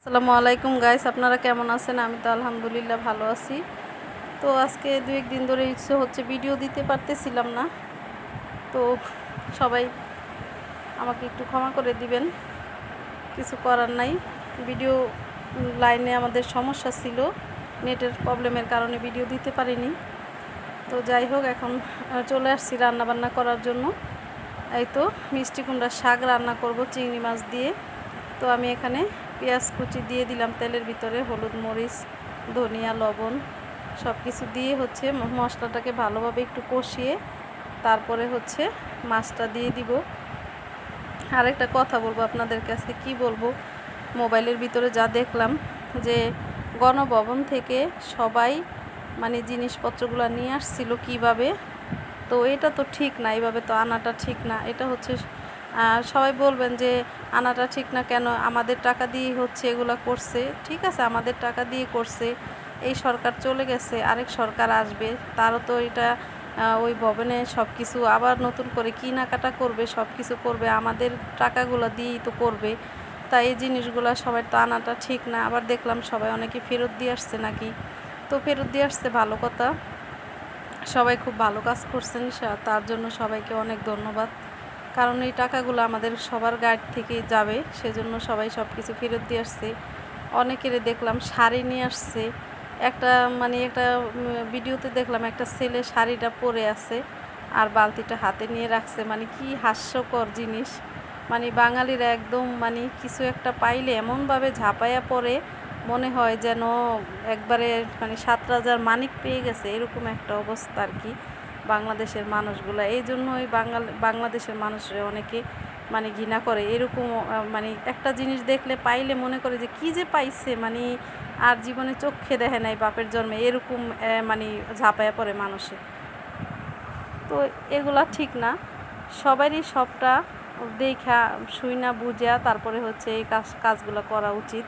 আসসালামু আলাইকুম গাইস, আপনারা কেমন আছেন? আমি তো আলহামদুলিল্লাহ ভালো আছি। তো আজকে 2-1 দিন ধরে ইচ্ছে হচ্ছে ভিডিও দিতে পারতেছিলাম না। তো সবাই আমাকে একটু ক্ষমা করে দিবেন, কিছু করার নাই। ভিডিও লাইনে আমাদের সমস্যা ছিল, নেটের প্রবলেমের কারণে ভিডিও দিতে পারিনি। তো যাই হোক, এখন চলে আসছি রান্নাবান্না করার জন্য। এই তো মিষ্টি কুমড়ার শাক রান্না করব চিংড়ি মাছ দিয়ে। তো আমি এখানে পেঁয়াজ কুচি দিয়ে দিলাম তেলের ভিতরে, হলুদ, মরিচ, ধনিয়া, লবণ সব কিছু দিয়ে হচ্ছে মশলাটাকে ভালোভাবে একটু কষিয়ে তারপরে হচ্ছে মাছটা দিয়ে দিব। আরেকটা কথা বলবো আপনাদের কাছে, কি বলবো, মোবাইলের ভিতরে যা দেখলাম যে গণভবন থেকে সবাই জিনিসপত্রগুলো নিয়ে আসছিল কিভাবে, তো এটা তো ঠিক না, এইভাবে তো আনাটা ঠিক না। এটা হচ্ছে সবাই বলবেন যে আনাটা ঠিক না কেন, আমাদের টাকা দিয়ে হচ্ছে এগুলো করছে। ঠিক আছে, আমাদের টাকা দিয়ে করছে, এই সরকার চলে গেছে, আরেক সরকার আসবে, তারও তো এটা ওই ভবনে সব কিছু আবার নতুন করে কেনাকাটা করবে, সব কিছু করবে, আমাদের টাকাগুলো দিয়েই তো করবে। তাই এই জিনিসগুলো সবাই তো আনাটা ঠিক না। আবার দেখলাম সবাই অনেকে ফেরত দিয়ে আসছে নাকি, তো ফেরত দিয়ে আসছে, ভালো কথা, সবাই খুব ভালো কাজ করছেন, তার জন্য সবাইকে অনেক ধন্যবাদ। কারণ এই টাকাগুলো আমাদের সবার গাইড থেকেই যাবে, সেজন্য সবাই সব কিছু ফেরত দিয়ে আসছে। অনেকের দেখলাম শাড়ি নিয়ে আসছে। একটা একটা ভিডিওতে দেখলাম একটা ছেলে শাড়িটা পরে আছে আর বালতিটা হাতে নিয়ে রাখছে। কি হাস্যকর জিনিস! বাঙালিরা একদম কিছু একটা পাইলে এমনভাবে ঝাঁপাইয়া পড়ে, মনে হয় যেন একবারে 7 রাজার মানিক পেয়ে গেছে, এরকম একটা অবস্থা আর কি বাংলাদেশের মানুষগুলো। এই জন্যই বাংলাদেশের মানুষরা অনেকে ঘৃণা করে এরকম। একটা জিনিস দেখলে পাইলে মনে করে যে কী যে পাইছে, আর জীবনে চোখে দেখে নাই বাপের জন্মে, এরকম ঝাঁপায়া পড়ে মানুষে। তো এগুলা ঠিক না, সবারই সবটা দেখা শুইনা বুঝা তারপরে হচ্ছে এই কাজগুলো করা উচিত।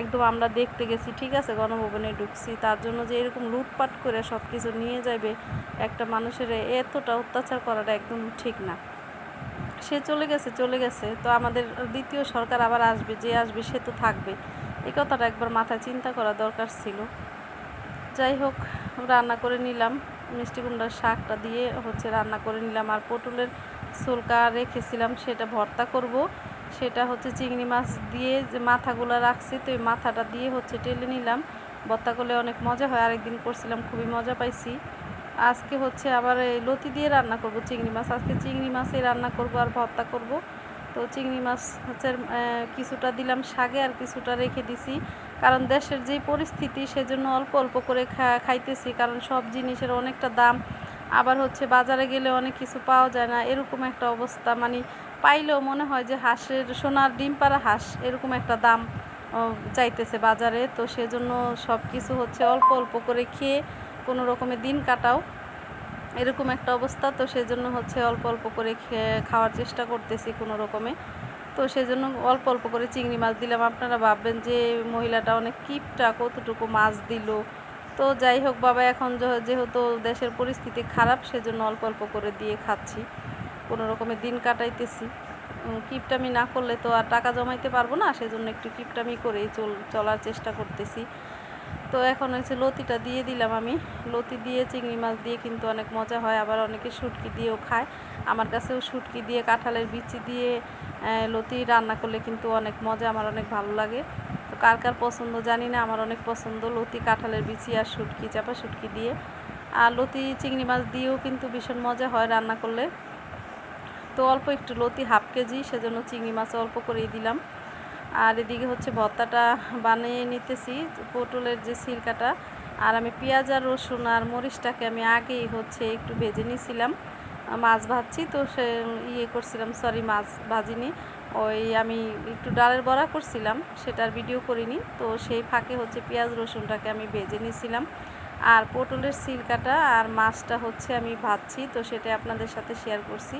একদম আমরা দেখতে গেছি, ঠিক আছে, গণভবনে ঢুকছি, তার জন্য যে এরকম লুটপাট করে সব কিছু নিয়ে যাবে একটা মানুষের, এতটা অত্যাচার করাটা একদম ঠিক না। সে চলে গেছে, তো আমাদের দ্বিতীয় সরকার আবার আসবে, যে আসবে সে তো থাকবে, এই কথাটা একবার মাথায় চিন্তা করা দরকার ছিল। যাই হোক, রান্না করে নিলাম, মিষ্টি কুমড়ার শাকটা দিয়ে হচ্ছে রান্না করে নিলাম। আর পটলের ছোলকা রেখেছিলাম, সেটা ভর্তা করব। সেটা হচ্ছে চিংড়ি মাছ দিয়ে যে মাথাগুলো রাখছি, তো এই মাথাটা দিয়ে হচ্ছে টেলে নিলাম। ভর্তা করলে অনেক মজা হয়, আরেকদিন করছিলাম, খুবই মজা পাইছি। আজকে হচ্ছে আবার এই লতি দিয়ে রান্না করব চিংড়ি মাছ। আজকে চিংড়ি মাছে রান্না করব আর ভর্তা করব। তো চিংড়ি মাছ হচ্ছে কিছুটা দিলাম শাকে আর কিছুটা রেখে দিছি, কারণ দেশের যেই পরিস্থিতি, সেজন্য অল্প অল্প করে খাইতেছি, কারণ সব জিনিসের অনেকটা দাম। আবার হচ্ছে বাজারে গেলে অনেক কিছু পাওয়া যায় না, এরকম একটা অবস্থা। পাইলেও মনে হয় যে হাঁসের, সোনার ডিম পাড়া হাঁস, এরকম একটা দাম চাইতেছে বাজারে। তো সেজন্য সব কিছু হচ্ছে অল্প অল্প করে খেয়ে কোনো রকমে দিন কাটাও, এরকম একটা অবস্থা। তো সেজন্য হচ্ছে অল্প অল্প করে খাওয়ার চেষ্টা করতেছি কোনো রকমে। তো সেজন্য অল্প অল্প করে চিংড়ি মাছ দিলাম। আপনারা ভাববেন যে মহিলাটা অনেক কিপটা, কতটুকু মাছ দিল। তো যাই হোক বাবা, এখন যেহেতু দেশের পরিস্থিতি খারাপ, সেজন্য অল্প অল্প করে দিয়ে খাচ্ছি, কোনো রকমে দিন কাটাইতেছি। কিপটামি না করলে তো আর টাকা জমাইতে পারবো না, সেজন্য একটু কিপটামি করেই চলার চেষ্টা করতেছি। তো এখন হচ্ছে লতিটা দিয়ে দিলাম আমি। লতি দিয়ে চিংড়ি মাছ দিয়ে কিন্তু অনেক মজা হয়, আবার অনেকে শুটকি দিয়েও খায়। আমার কাছেও শুটকি দিয়ে, কাঁঠালের বিচি দিয়ে লতি রান্না করলে কিন্তু অনেক মজা, আমার অনেক ভালো লাগে। তো কার কার পছন্দ জানি না, আমার অনেক পছন্দ লতি, কাঁঠালের বিচি আর শুটকি, চাপা শুটকি দিয়ে। আর লতি চিংড়ি মাছ দিয়েও কিন্তু ভীষণ মজা হয় রান্না করলে। তো অল্প একটু লতি, হাফ কেজি, সেজন্য চিংড়ি মাছ অল্প করেই দিলাম। আর এদিকে হচ্ছে ভর্তাটা বানিয়ে নিতেছি, পটলের যে সিরকাটা। আর আমি পেঁয়াজ আর রসুন আর মরিচটাকে আমি আগেই হচ্ছে একটু ভেজে নিয়েছিলাম, মাছ ভাজছি তো সে করছিলাম, সরি, মাছ ভাজিনি, ওই আমি একটু ডালের বড়া করছিলাম, সেটার ভিডিও করিনি। তো সেই ফাঁকে হচ্ছে পেঁয়াজ রসুনটাকে আমি ভেজে নিয়েছিলাম, আর পটলের সিরকাটা আর মাছটা হচ্ছে আমি ভাজছি, তো সেটা আপনাদের সাথে শেয়ার করছি।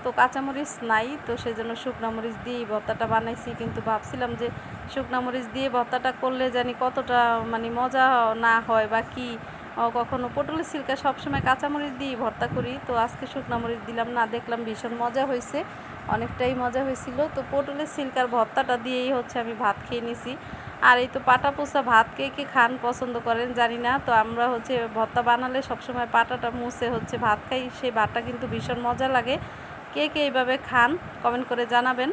তো কাঁচামরিচ নাই, তো সেজন্য শুকনো মরিচ দিয়েই ভর্তাটা বানাইছি। কিন্তু ভাবছিলাম যে শুকনো মরিচ দিয়ে ভর্তাটা করলে জানি কতটা মজা না হয় বা কি। কখনো পটলের সিরকা সবসময় কাঁচামরিচ দিয়েই ভর্তা করি, তো আজকে শুকনো মরিচ দিলাম না, দেখলাম ভীষণ মজা হয়েছে, অনেকটাই মজা হয়েছিল। তো পটলের সিরকার ভর্তাটা দিয়েই হচ্ছে আমি ভাত খেয়ে নিছি। আর এই তো পাটা পোষা ভাত কে কে খান পছন্দ করেন জানি না। তো আমরা হচ্ছে ভর্তা বানালে সবসময় পাটাটা মুছে হচ্ছে ভাত খাই, সেই ভাতটা কিন্তু ভীষণ মজা লাগে। কে কে এইভাবে খান কমেন্ট করে জানাবেন।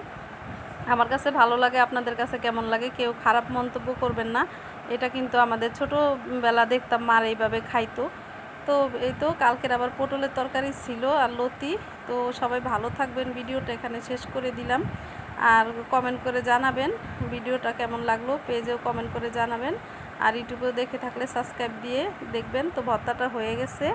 আমার কাছে ভালো লাগে, আপনাদের কাছে কেমন লাগে কেউ খারাপ মন্তব্য করবেন না। এটা কিন্তু আমাদের ছোটোবেলা দেখতাম মার এইভাবে খাইতো। তো এই তো কালকের আবার পটলের তরকারি ছিল আর লতি। তো সবাই ভালো থাকবেন, ভিডিওটা এখানে শেষ করে দিলাম। আর কমেন্ট করে জানাবেন ভিডিওটা কেমন লাগলো, পেজেও কমেন্ট করে জানাবেন। আর ইউটিউবেও দেখে থাকলে সাবস্ক্রাইব দিয়ে দেখবেন। তো ভর্তাটা হয়ে গেছে।